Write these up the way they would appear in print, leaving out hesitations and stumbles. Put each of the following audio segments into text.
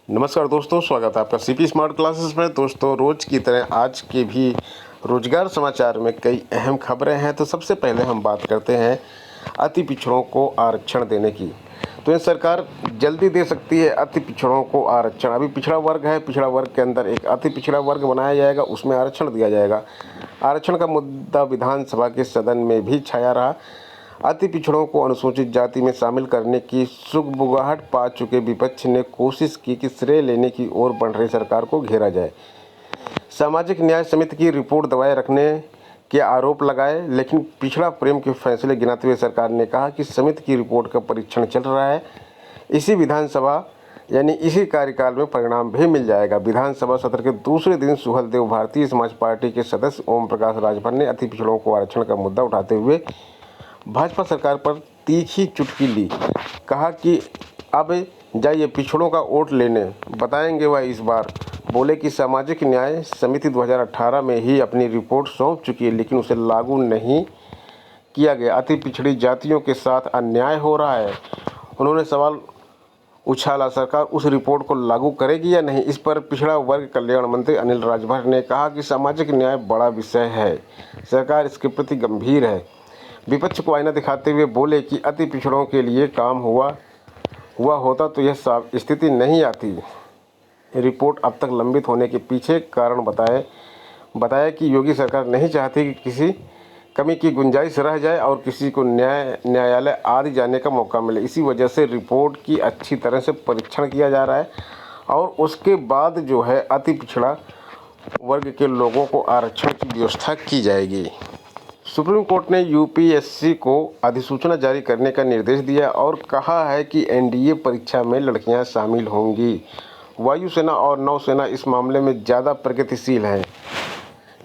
नमस्कार दोस्तों, स्वागत है आपका सीपी स्मार्ट क्लासेस में। दोस्तों, रोज़ की तरह आज के भी रोजगार समाचार में कई अहम खबरें हैं। तो सबसे पहले हम बात करते हैं अति पिछड़ों को आरक्षण देने की। तो ये सरकार जल्दी दे सकती है अति पिछड़ों को आरक्षण। अभी पिछड़ा वर्ग है, पिछड़ा वर्ग के अंदर एक अति पिछड़ा वर्ग बनाया जाएगा, उसमें आरक्षण दिया जाएगा। आरक्षण का मुद्दा विधानसभा के सदन में भी छाया रहा। अति पिछड़ों को अनुसूचित जाति में शामिल करने की सुगबुगाहट पा चुके विपक्ष ने कोशिश की कि श्रेय लेने की ओर बढ़ रही सरकार को घेरा जाए। सामाजिक न्याय समिति की रिपोर्ट दबाए रखने के आरोप लगाए, लेकिन पिछड़ा प्रेम के फैसले गिनाते हुए सरकार ने कहा कि समिति की रिपोर्ट का परीक्षण चल रहा है। इसी विधानसभा यानी इसी कार्यकाल में परिणाम भी मिल जाएगा। विधानसभा सत्र के दूसरे दिन सुहलदेव भारतीय समाज पार्टी के सदस्य ओम प्रकाश राजभर ने अति पिछड़ों को आरक्षण का मुद्दा उठाते हुए भाजपा सरकार पर तीखी चुटकी ली। कहा कि अब जाइए पिछड़ों का वोट लेने, बताएंगे वह इस बार। बोले कि सामाजिक न्याय समिति 2018 में ही अपनी रिपोर्ट सौंप चुकी है, लेकिन उसे लागू नहीं किया गया। अति पिछड़ी जातियों के साथ अन्याय हो रहा है। उन्होंने सवाल उछाला, सरकार उस रिपोर्ट को लागू करेगी या नहीं। इस पर पिछड़ा वर्ग कल्याण मंत्री अनिल राजभर ने कहा कि सामाजिक न्याय बड़ा विषय है, सरकार इसके प्रति गंभीर है। विपक्ष को आईना दिखाते हुए बोले कि अति पिछड़ों के लिए काम हुआ होता तो यह स्थिति नहीं आती। रिपोर्ट अब तक लंबित होने के पीछे कारण बताया कि योगी सरकार नहीं चाहती कि किसी कमी की गुंजाइश रह जाए और किसी को न्यायालय आदि जाने का मौका मिले। इसी वजह से रिपोर्ट की अच्छी तरह से परीक्षण किया जा रहा है और उसके बाद जो है अति पिछड़ा वर्ग के लोगों को आरक्षण की व्यवस्था की जाएगी। सुप्रीम कोर्ट ने यूपीएससी को अधिसूचना जारी करने का निर्देश दिया और कहा है कि एनडीए परीक्षा में लड़कियां शामिल होंगी। वायुसेना और नौसेना इस मामले में ज़्यादा प्रगतिशील है।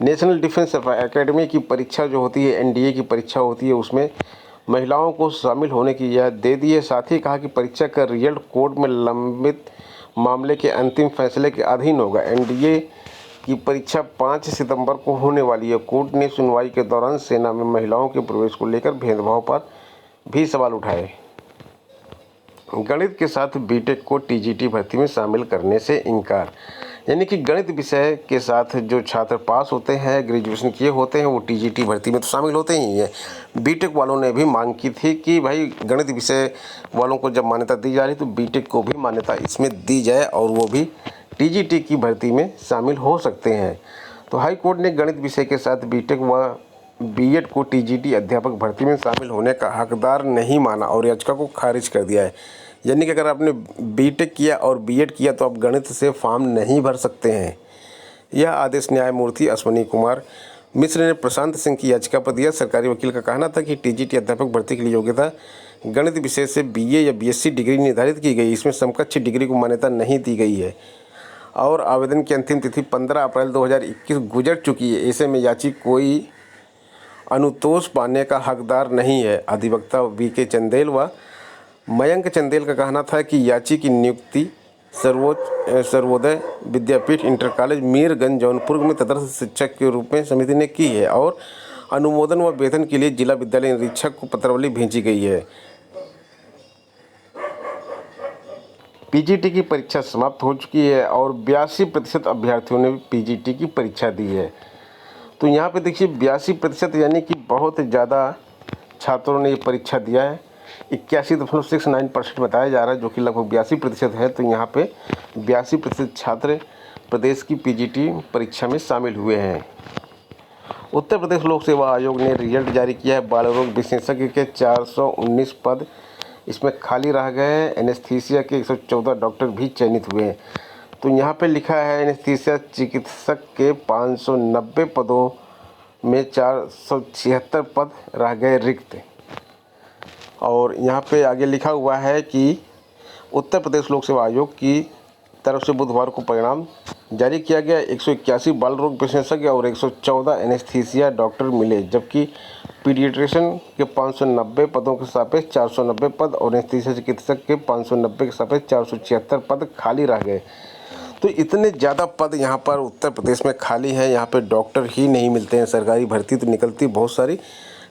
नेशनल डिफेंस एकेडमी की परीक्षा जो होती है, एनडीए की परीक्षा होती है, उसमें महिलाओं को शामिल होने की इजाज़त दे दी है। साथ ही कहा कि परीक्षा का रिजल्ट कोर्ट में लंबित मामले के अंतिम फैसले के अधीन होगा। एनडीए की परीक्षा 5 सितंबर को होने वाली है। कोर्ट ने सुनवाई के दौरान सेना में महिलाओं के प्रवेश को लेकर भेदभाव पर भी सवाल उठाए। गणित के साथ बीटेक को टीजीटी भर्ती में शामिल करने से इनकार, यानी कि गणित विषय के साथ जो छात्र पास होते हैं, ग्रेजुएशन किए होते हैं, वो टीजीटी भर्ती में तो शामिल होते ही हैं। बीटेक वालों ने भी मांग की थी कि भाई गणित विषय वालों को जब मान्यता दी जा रही तो बीटेक को भी मान्यता इसमें दी जाए और वो भी टीजीटी की भर्ती में शामिल हो सकते हैं। तो हाई कोर्ट ने गणित विषय के साथ बीटेक व बीएड को टीजीटी अध्यापक भर्ती में शामिल होने का हकदार नहीं माना और याचिका को खारिज कर दिया है। यानी कि अगर आपने बीटेक किया और बीएड किया तो आप गणित से फॉर्म नहीं भर सकते हैं। यह आदेश न्यायमूर्ति अश्वनी कुमार मिश्र ने प्रशांत सिंह की याचिका पर दिया। सरकारी वकील का कहना था कि टीजीटी अध्यापक भर्ती के लिए योग्यता गणित विषय से बीए या बीएससी डिग्री निर्धारित की गई, इसमें समकक्ष डिग्री को मान्यता नहीं दी गई है और आवेदन की अंतिम तिथि 15 अप्रैल 2021 गुजर चुकी है। ऐसे में याची कोई अनुतोष पाने का हकदार नहीं है। अधिवक्ता वीके चंदेल व मयंक चंदेल का कहना था कि याची की नियुक्ति सर्वोदय विद्यापीठ इंटर कॉलेज मीरगंज जौनपुर में तदर्थ शिक्षक के रूप में समिति ने की है और अनुमोदन व वेतन के लिए जिला विद्यालय निरीक्षक को पत्रावली भेजी गई है। पीजीटी की परीक्षा समाप्त हो चुकी है और 82% अभ्यर्थियों ने पीजीटी की परीक्षा दी है। तो यहाँ पे देखिए 82% यानी कि बहुत ज़्यादा छात्रों ने ये परीक्षा दिया है। 81.69% बताया जा रहा है, जो कि लगभग 82% है। तो यहाँ पे 82% छात्र प्रदेश की पीजीटी परीक्षा में शामिल हुए हैं। उत्तर प्रदेश लोक सेवा आयोग ने रिजल्ट जारी किया है। बाल रोग विशेषज्ञ के 419 पद इसमें खाली रह गए हैं। एनेस्थीसिया के 114 डॉक्टर भी चयनित हुए हैं। तो यहाँ पे लिखा है एनेस्थीसिया चिकित्सक के 590 पदों में 476 पद रह गए रिक्त। और यहाँ पे आगे लिखा हुआ है कि उत्तर प्रदेश लोक सेवा आयोग की तरफ से बुधवार को परिणाम जारी किया गया। 181 बाल रोग विशेषज्ञ और 114 एनेस्थीसिया डॉक्टर मिले, जबकि पीडियाट्रिशियन के 590 पदों के सापेक्ष 490 पद और एनेस्थीसिया चिकित्सक के 590 के सापेक्ष 476 पद खाली रह गए। तो इतने ज़्यादा पद यहाँ पर उत्तर प्रदेश में खाली हैं। यहाँ पे डॉक्टर ही नहीं मिलते हैं। सरकारी भर्ती तो निकलती बहुत सारी,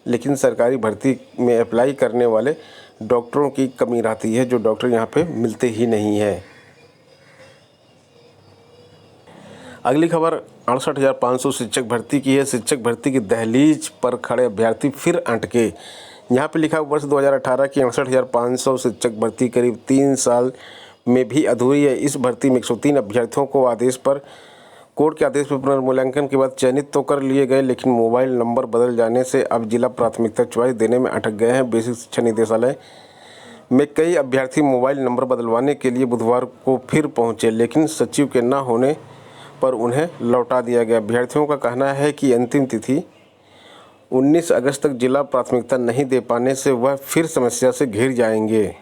लेकिन सरकारी भर्ती में अप्लाई करने वाले डॉक्टरों की कमी रहती है, जो डॉक्टर यहाँ पे मिलते ही नहीं हैं। अगली खबर 68,500 शिक्षक भर्ती की है। शिक्षक भर्ती की दहलीज पर खड़े अभ्यर्थी फिर अटके। यहाँ पे लिखा वर्ष 2018 की 68,500 शिक्षक भर्ती करीब 3 साल में भी अधूरी है। इस भर्ती में 103 अभ्यर्थियों को कोर्ट के आदेश पर पुनर्मूल्यांकन के बाद चयनित तो कर लिए गए, लेकिन मोबाइल नंबर बदल जाने से अब जिला प्राथमिकता चॉइस देने में अटक गए हैं। बेसिक शिक्षा निदेशालय में कई अभ्यर्थी मोबाइल नंबर बदलवाने के लिए बुधवार को फिर पहुंचे, लेकिन सचिव के न होने पर उन्हें लौटा दिया गया। अभ्यर्थियों का कहना है कि अंतिम तिथि 19 अगस्त तक जिला प्राथमिकता नहीं दे पाने से वह फिर समस्या से घिर जाएंगे।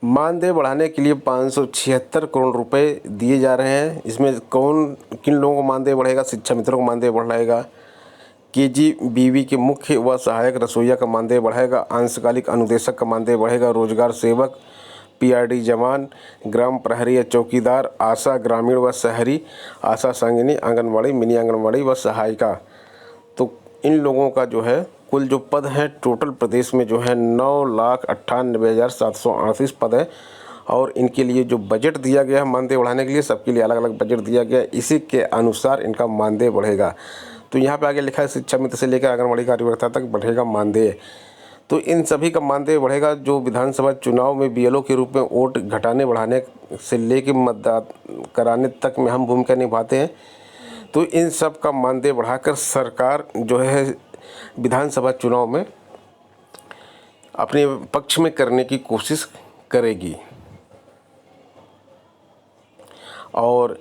मानदेय बढ़ाने के लिए 576 करोड़ रुपए दिए जा रहे हैं। इसमें किन लोगों को मानदेय बढ़ेगा? शिक्षा मित्रों को मानदेय बढ़ाएगा, केजीबीवी के मुख्य व सहायक रसोइया का मानदेय बढ़ेगा, अंशकालिक अनुदेशक का मानदेय बढ़ेगा, रोजगार सेवक, पीआरडी जवान, ग्राम प्रहरी या चौकीदार, आशा ग्रामीण व शहरी, आशा संगिनी, आंगनबाड़ी, मिनी आंगनबाड़ी व सहायिका। तो इन लोगों का जो है कुल जो पद हैं टोटल प्रदेश में जो है 9,98,738 पद है। और इनके लिए जो बजट दिया गया है मानदेय बढ़ाने के लिए, सबके लिए अलग अलग बजट दिया गया है, इसी के अनुसार इनका मानदेय बढ़ेगा। तो यहाँ पे आगे लिखा है शिक्षा मित्र से लेकर आंगनबाड़ी कार्यकर्ता तक बढ़ेगा मानदेय। तो इन सभी का मानदेय बढ़ेगा। जो विधानसभा चुनाव में बीएलओ के रूप में वोट घटाने बढ़ाने से लेकर मतदान कराने तक में हम भूमिका निभाते हैं, तो इन सब का मानदेय बढ़ाकर सरकार जो है विधानसभा चुनाव में अपने पक्ष में करने की कोशिश करेगी। और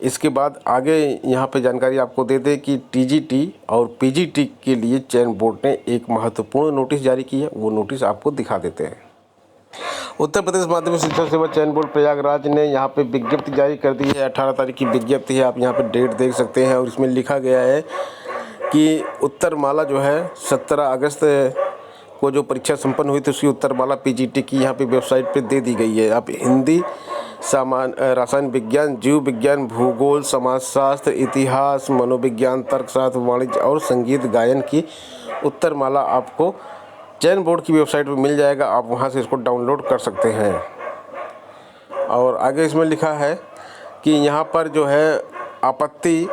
इसके बाद आगे यहाँ पे जानकारी आपको दे दें कि टीजीटी और पीजीटी के लिए चयन बोर्ड ने एक महत्वपूर्ण नोटिस जारी की है। वो नोटिस आपको दिखा देते हैं। उत्तर प्रदेश माध्यमिक शिक्षा सेवा चयन बोर्ड प्रयागराज ने यहाँ पे विज्ञप्ति जारी कर दी है। 18 तारीख की विज्ञप्ति है, आप यहाँ पे डेट देख सकते हैं। और इसमें लिखा गया है कि उत्तरमाला जो है 17 अगस्त को जो परीक्षा संपन्न हुई थी उसकी उत्तरमाला पीजीटी की यहाँ पे वेबसाइट पे दे दी गई है। आप हिंदी, रसायन विज्ञान, जीव विज्ञान, भूगोल, समाजशास्त्र, इतिहास, मनोविज्ञान, तर्कशास्त्र, वाणिज्य और संगीत गायन की उत्तरमाला आपको चयन बोर्ड की वेबसाइट पर मिल जाएगा। आप वहां से इसको डाउनलोड कर सकते हैं। और आगे इसमें लिखा है कि यहाँ पर जो है आपत्ति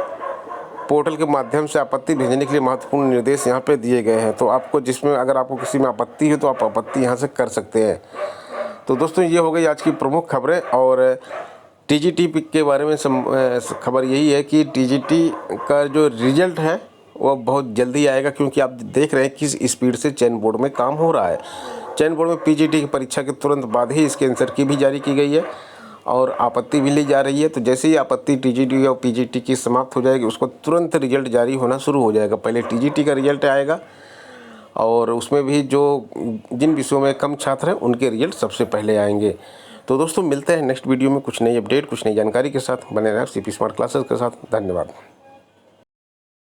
पोर्टल के माध्यम से आपत्ति भेजने के लिए महत्वपूर्ण निर्देश यहाँ पे दिए गए हैं। तो आपको अगर आपको किसी में आपत्ति है तो आप आपत्ति यहाँ से कर सकते हैं। तो दोस्तों ये हो गई आज की प्रमुख खबरें। और टीजीटी के बारे में खबर यही है कि टीजीटी का जो रिजल्ट है वो बहुत जल्दी आएगा, क्योंकि आप देख रहे हैं किस स्पीड से चयन बोर्ड में काम हो रहा है। चयन बोर्ड में पीजीटी की परीक्षा के तुरंत बाद ही इसके आंसर की भी जारी की गई है और आपत्ति भी ली जा रही है। तो जैसे ही आपत्ति टीजीटी और पीजीटी की समाप्त हो जाएगी उसको तुरंत रिजल्ट जारी होना शुरू हो जाएगा। पहले टीजीटी का रिजल्ट आएगा और उसमें भी जिन विषयों में कम छात्र हैं उनके रिजल्ट सबसे पहले आएंगे। तो दोस्तों मिलते हैं नेक्स्ट वीडियो में कुछ नई अपडेट, कुछ नई जानकारी के साथ। बने रहें सीपी स्मार्ट क्लासेस के साथ। धन्यवाद।